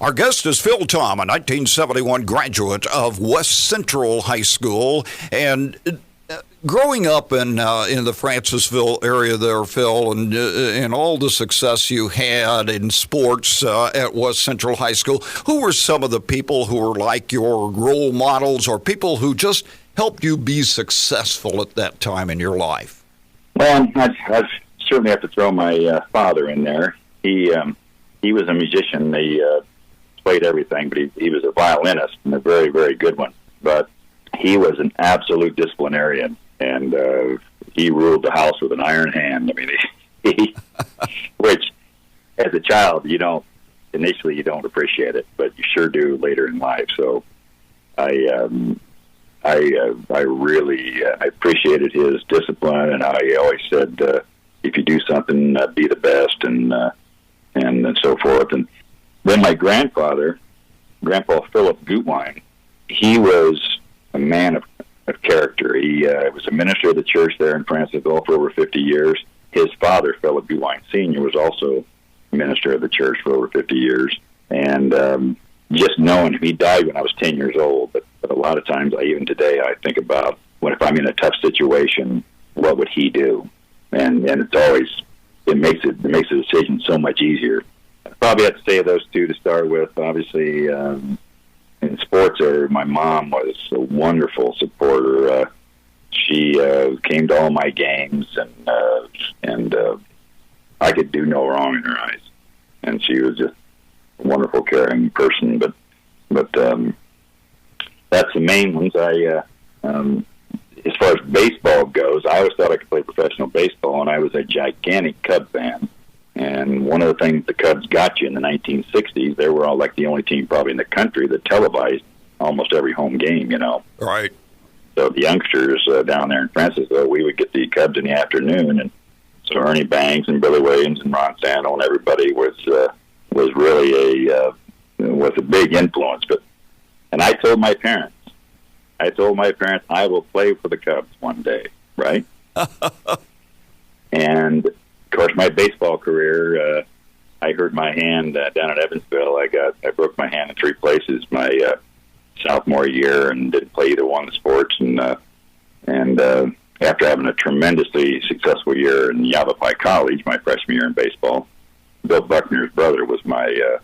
Our guest is Phil Tom, a 1971 graduate of West Central High School. And growing up in the Francisville area there, Phil, and all the success you had in sports at West Central High School, who were some of the people who were like your role models or people who just helped you be successful at that time in your life? Well, I certainly have to throw my father in there. He was a musician. He played everything, but he was a violinist and a very, very good one. But he was an absolute disciplinarian, and he ruled the house with an iron hand. I mean, he which as a child initially you don't appreciate it, but you sure do later in life. So I really appreciated his discipline, and I always said, if you do something, be the best, and so forth. And then my Grandpa Philip Gutwein, he was a man of character. He was a minister of the church there in Francisville for over 50 years. His father, Philip Gutwein Sr., was also a minister of the church for over 50 years. And just knowing him, he died when I was 10 years old, but a lot of times, even today, I think about if I'm in a tough situation, what would he do? And it's always, it makes the decision so much easier. I probably have to say those two to start with. Obviously, in sports, my mom was a wonderful supporter. She came to all my games, and I could do no wrong in her eyes. And she was just a wonderful, caring person. But that's the main ones. As far as baseball goes, I always thought I could play professional baseball, and I was a gigantic Cub fan. And one of the things the Cubs got you in the 1960s, they were all like the only team probably in the country that televised almost every home game, Right. So the youngsters down there in Francisville, we would get the Cubs in the afternoon, and so Ernie Banks and Billy Williams and Ron Santo and everybody was really was a big influence. And I told my parents, I will play for the Cubs one day, right? And, of course, my baseball career, I hurt my hand down at Evansville. I broke my hand in 3 places my sophomore year and didn't play either one of the sports. And after having a tremendously successful year in Yavapai College, my freshman year in baseball, Bill Buckner's brother was my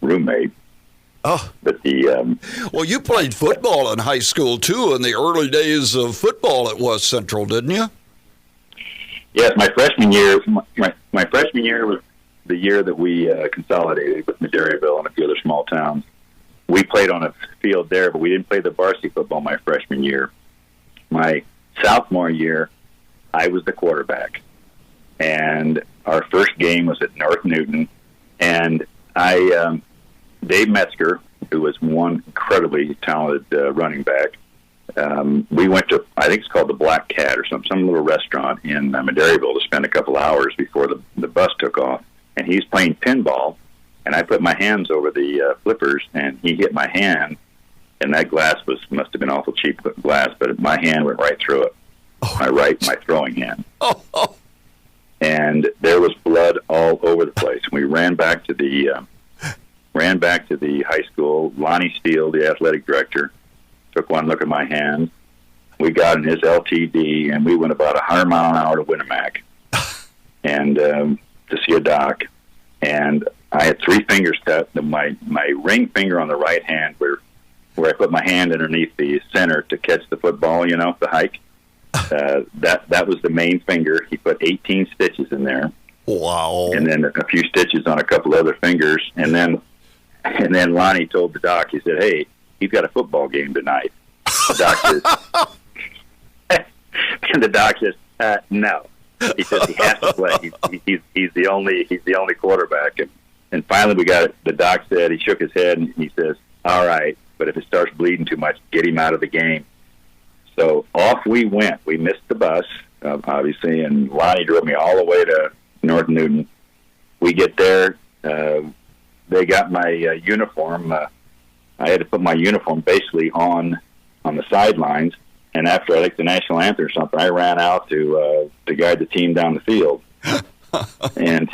roommate. Oh, but well, you played football in high school too in the early days of football at West Central, didn't you? Yes, my freshman year. My freshman year was the year that we consolidated with Madeiraville and a few other small towns. We played on a field there, but we didn't play the varsity football my freshman year. My sophomore year, I was the quarterback, and our first game was at North Newton, and Dave Metzger, who was one incredibly talented running back, we went to, I think it's called the Black Cat or some little restaurant in Madeiraville to spend a couple hours before the bus took off. And he's playing pinball, and I put my hands over the flippers, and he hit my hand, and that glass must have been awful cheap glass, but my hand went right through it, my throwing hand. And there was blood all over the place. We ran back to the high school. Lonnie Steele, the athletic director, took one look at my hand. We got in his LTD, and we went about 100 mile an hour to Winnemac and to see a doc. And I had 3 fingers cut. My ring finger on the right hand, where I put my hand underneath the center to catch the football, the hike. That was the main finger. He put 18 stitches in there. Wow. And then a few stitches on a couple other fingers. And then Lonnie told the doc, he said, "Hey, he's got a football game tonight." The doc says, and the doc says, "No." He says he has to play. He's the only quarterback. And finally we got it. The doc said, he shook his head and he says, "All right, but if it starts bleeding too much, get him out of the game." So off we went. We missed the bus, obviously, and Lonnie drove me all the way to North Newton. We get there. They got my uniform. I had to put my uniform basically on the sidelines. And after I think the national anthem or something, I ran out to guide the team down the field. And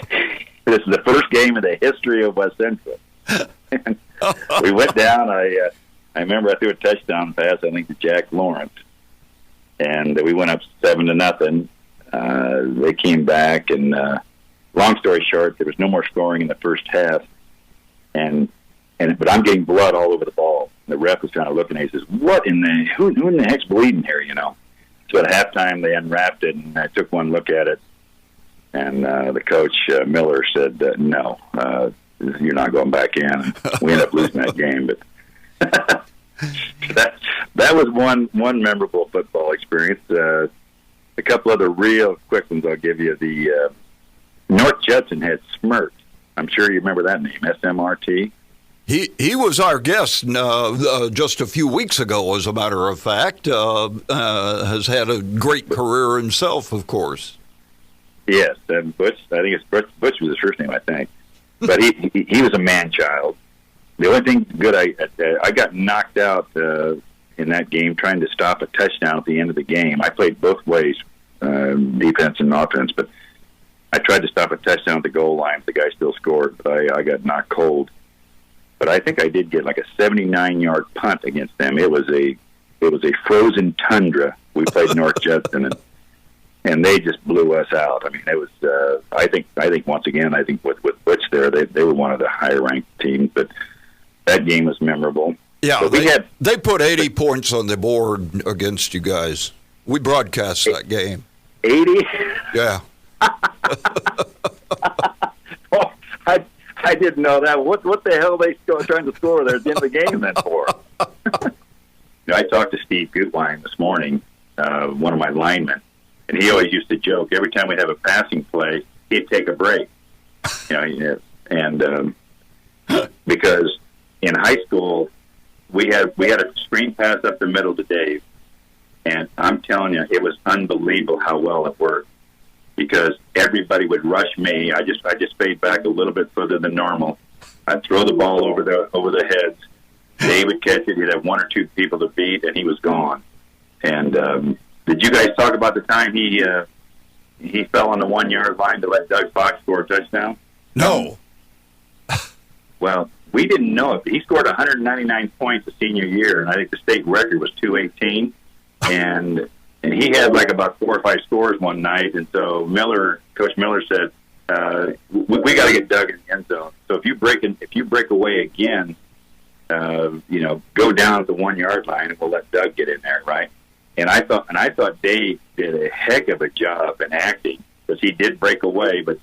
this is the first game in the history of West Central And we went down. I remember I threw a touchdown pass, I think, to Jack Lawrence, and we went up 7-0. They came back, and long story short, there was no more scoring in the first half, but I'm getting blood all over the ball. The ref was kind of looking at it. He says, who in the heck's bleeding here, you know? So at halftime, they unwrapped it, and I took one look at it, and the coach, Miller, said, no, you're not going back in. We ended up losing that game, but that was one memorable football experience. A couple other real quick ones I'll give you. The North Judson had Smirt. I'm sure you remember that name, SMRT. He was our guest just a few weeks ago, as a matter of fact. Has had a great career himself, of course. Yes, Butch. I think it's Butch was his first name, I think. But he was a man-child. The only thing good, I got knocked out in that game trying to stop a touchdown at the end of the game. I played both ways, defense and offense, but I tried to stop a touchdown at the goal line. The guy still scored, but I got knocked cold. But I think I did get like a 79-yard punt against them. It was a frozen tundra. We played North Judson, and they just blew us out. I mean, it was. I think once again, I think with Butch there, they were one of the higher ranked teams. But that game was memorable. Yeah, so they put 80 points on the board against you guys. We broadcast that game. 80? Yeah. Oh, I didn't know that. What the hell are they trying to score there at the end of the game then for? I talked to Steve Gutwein this morning, one of my linemen, and he always used to joke every time we'd have a passing play, he'd take a break. And because in high school we had a screen pass up the middle to Dave, and I'm telling you, it was unbelievable how well it worked. Because everybody would rush me. I just fade back a little bit further than normal. I'd throw the ball over the heads. Dave would catch it. He'd have one or two people to beat, and he was gone. And did you guys talk about the time he fell on the 1 yard line to let Doug Fox score a touchdown? No. Well, we didn't know it. But he scored 199 points the senior year, and I think the state record was 218. And he had like about 4 or 5 scores one night, and so Coach Miller said, "We got to get Doug in the end zone. So if you break away again, go down at the 1 yard line, and we'll let Doug get in there, right?" And I thought Dave did a heck of a job in acting because he did break away, but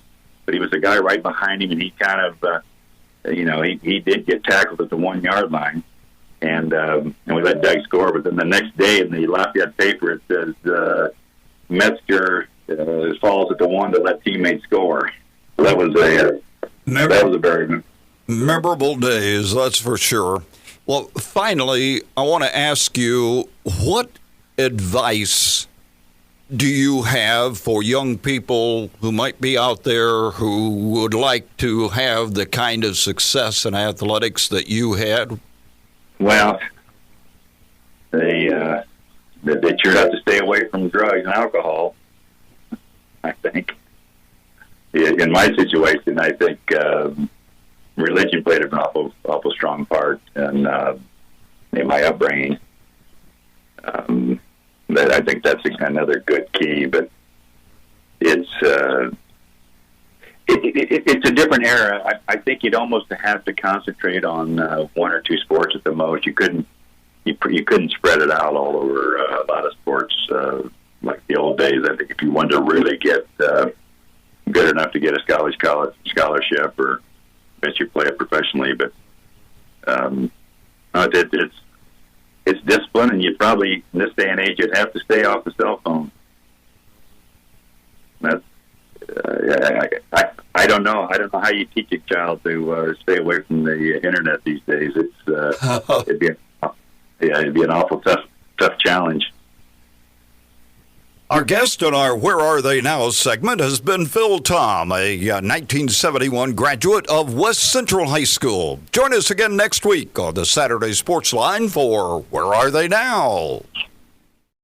he was a guy right behind him, and he kind of, he did get tackled at the 1 yard line. And we let Doug score, but then the next day in the Lafayette paper it says Metzger falls at the 1 to let teammates score. So that was a very memorable days, that's for sure. Well, finally, I want to ask you, what advice do you have for young people who might be out there who would like to have the kind of success in athletics that you had? Well, they sure have to stay away from drugs and alcohol, I think. In my situation, I think religion played an awful strong part in my upbringing. I think that's another good key, but it's a different era. I think you'd almost have to concentrate on 1 or 2 sports at the most. You couldn't spread it out all over a lot of sports like the old days. I think if you wanted to really get good enough to get a scholarship or eventually play it professionally, but it's discipline, and you probably in this day and age you'd have to stay off the cell phone. That's I don't know. I don't know how you teach a child to stay away from the internet these days. It'd be an awful tough challenge. Our guest in our Where Are They Now segment has been Phil Tom, a 1971 graduate of West Central High School. Join us again next week on the Saturday Sports Line for Where Are They Now?